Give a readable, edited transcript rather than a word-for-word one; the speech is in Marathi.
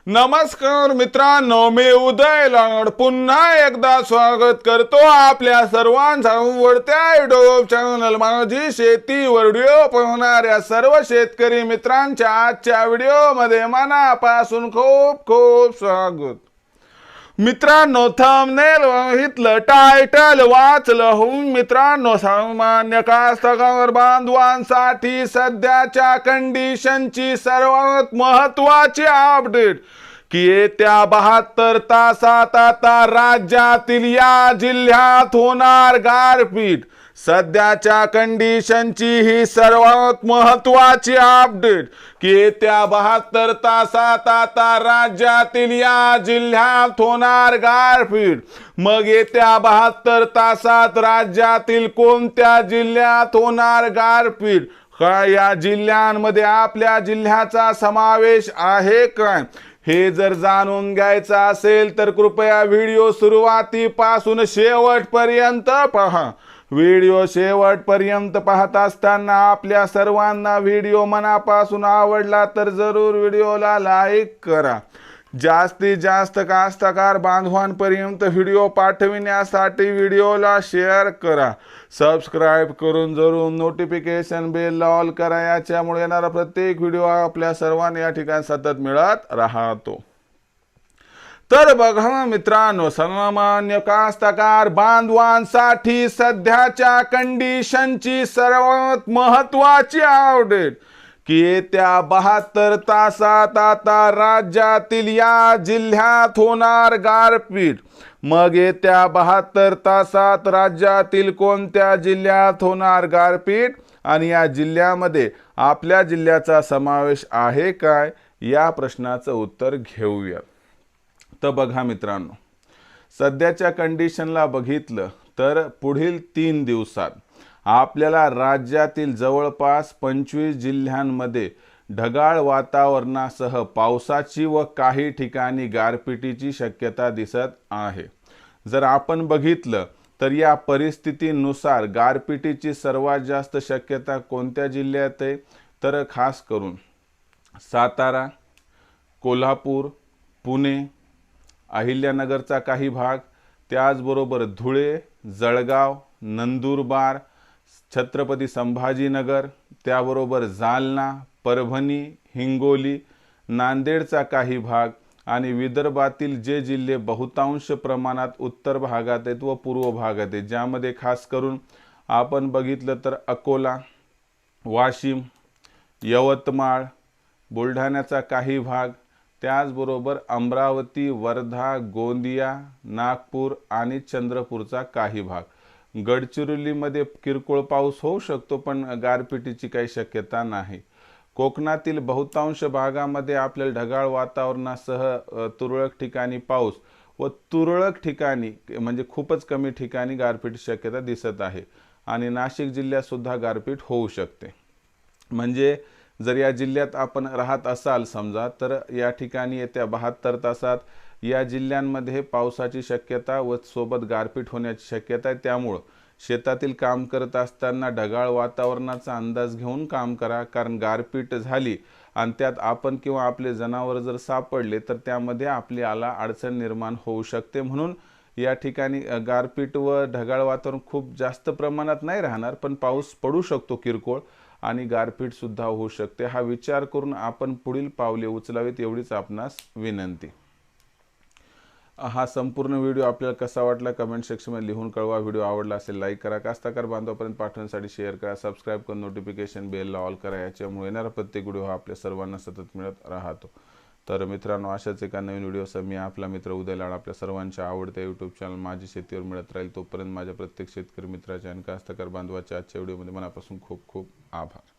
नमस्कार मित्रांनो, मी उदय लाड पुन्हा एकदा स्वागत करतो आपल्या सर्वांच्या आवडत्या युट्यूब चॅनल माझी शेती व्हिडिओ पाहणाऱ्या सर्व शेतकरी मित्रांच्या आजच्या व्हिडिओमध्ये मनापासून खूप खूप स्वागत। मित्रांनो, थंबनेल बघितलं, टायटल वाचलं होऊन मित्रांनो, सामान्य कास्तकार बांधवांसाठी सध्याच्या कंडिशनची सर्वात महत्त्वाची अपडेट की येत्या 72 तासात आता राज्यातील या जिल्ह्यात होणार गारपीट। सध्याच्या कंडिशनची ही सर्वात महत्त्वाची अपडेट की येत्या 72 तासात आता राज्यातील या जिल्ह्यात होणार गारपीट। मग येत्या 72 तासात राज्यातील कोणत्या जिल्ह्यात होणार गारपीट, काय या जिल्ह्यांमध्ये आपल्या जिल्ह्याचा समावेश आहे काय, हे जर जाणून घ्यायचं असेल तर कृपया व्हिडिओ सुरुवातीपासून शेवटपर्यंत पहा। व्हिडिओ शेवटपर्यंत पाहत असताना आपल्या सर्वांना व्हिडिओ मनापासून आवडला तर जरूर व्हिडिओला लाईक करा। जास्तीत जास्त कास्तकार बांधवांपर्यंत व्हिडिओ पाठविण्यासाठी व्हिडिओला शेअर करा। सबस्क्राईब करून जरूर नोटिफिकेशन बेल ऑल करा, याच्यामुळे येणारा प्रत्येक व्हिडिओ आपल्या सर्वांना या ठिकाणी सतत मिळत राहतो। तर बघा मित्रांनो, सामान्य कास्तकार बांधवांसाठी सध्याच्या कंडिशनची सर्वात महत्त्वाची अपडेट की येत्या 72 तासात आता राज्यातील या जिल्ह्यात होणार गारपीट। मग येत्या 72 तासात राज्यातील कोणत्या जिल्ह्यात होणार गारपीट आणि या जिल्ह्यामध्ये आपल्या जिल्ह्याचा समावेश आहे काय, या प्रश्नाचं उत्तर घेऊया। तर बघा मित्रांनो, सध्याच्या कंडिशनला बघितलं तर पुढील 3 दिवसात आपल्याला राज्यातील जवळपास 25 जिल्ह्यांमध्ये ढगाळ वातावरणासह पावसाची व काही ठिकाणी गारपिटीची शक्यता दिसत आहे। जर आपण बघितलं तर या परिस्थितीनुसार गारपिटीची सर्वात जास्त शक्यता कोणत्या जिल्ह्यात आहे, तर खास करून सातारा, कोल्हापूर, पुणे, अहिल्यानगरचा काही भाग, त्याचबरोबर धुळे, जळगाव, नंदुरबार, छत्रपती संभाजीनगर, त्याबरोबर जालना, परभणी, हिंगोली, नांदेडचा काही भाग आणि विदर्भातील जे जिल्हे बहुतांश प्रमाणात उत्तर भागात आहेत व पूर्व भागात आहेत, ज्यामध्ये खास करून आपण बघितलं तर अकोला, वाशिम, यवतमाळ, बुलढाण्याचा काही भाग, त्याचबरोबर अमरावती, वर्धा, गोंदिया, नागपूर आणि चंद्रपूरचा काही भाग। गडचिरोलीमध्ये किरकोळ पाऊस होऊ शकतो पण गारपिटीची काही शक्यता नाही। कोकणातील बहुतांश भागामध्ये आपल्याला ढगाळ वातावरणासह तुरळक ठिकाणी पाऊस व तुरळक ठिकाणी म्हणजे खूपच कमी ठिकाणी गारपीटीची शक्यता दिसत आहे आणि नाशिक जिल्ह्यात सुद्धा गारपीट होऊ शकते। म्हणजे जर या जिल्ह्यात आपण राहत असाल समजा, तर या ठिकाणी येत्या 72 तासात या जिल्ह्यांमध्ये पावसाची शक्यता व सोबत गारपीट होण्याची शक्यता आहे। त्यामुळे शेतातील काम करत असताना ढगाळ वातावरणाचा अंदाज घेऊन काम करा, कारण गारपीट झाली आणि त्यात आपण किंवा आपले जनावर जर सापडले तर त्यामध्ये आपल्याला अडचण निर्माण होऊ शकते। म्हणून या ठिकाणी गारपीट व ढगाळ वातावरण खूप जास्त प्रमाणात नाही राहणार, पण पाऊस पडू शकतो किरकोळ आणि गारपीट सुद्धा होऊ शकते। हा विचार करून आपण पुढील पावले उचलावीत एवढीच आपणास विनंती। हा संपूर्ण व्हिडिओ आपल्याला कसा वाटला कमेंट सेक्शनमध्ये लिहून कळवा। व्हिडिओ आवडला असेल लाईक करा, कास्तकार बांधवांपर्यंत पाठवण्यासाठी शेअर करा, सबस्क्राईब करून नोटिफिकेशन बेल ऑल करा, याच्यामुळे येणारा प्रत्येक व्हिडिओ हा आपल्या सर्वांना सतत मिळत राहतो। तर मित्रांनो, अशाच एका नवीन व्हिडिओसह मी आपला मित्र उदय लाड आपल्या सर्वांच्या आवडत्या यूट्यूब चॅनल माझी शेतीवर मिळत राहील। तोपर्यंत माझ्या प्रत्येक शेतकरी मित्राच्या आणि कास्तकार बांधवाच्या आजच्या व्हिडिओमध्ये मनापासून खूप खूप आभार।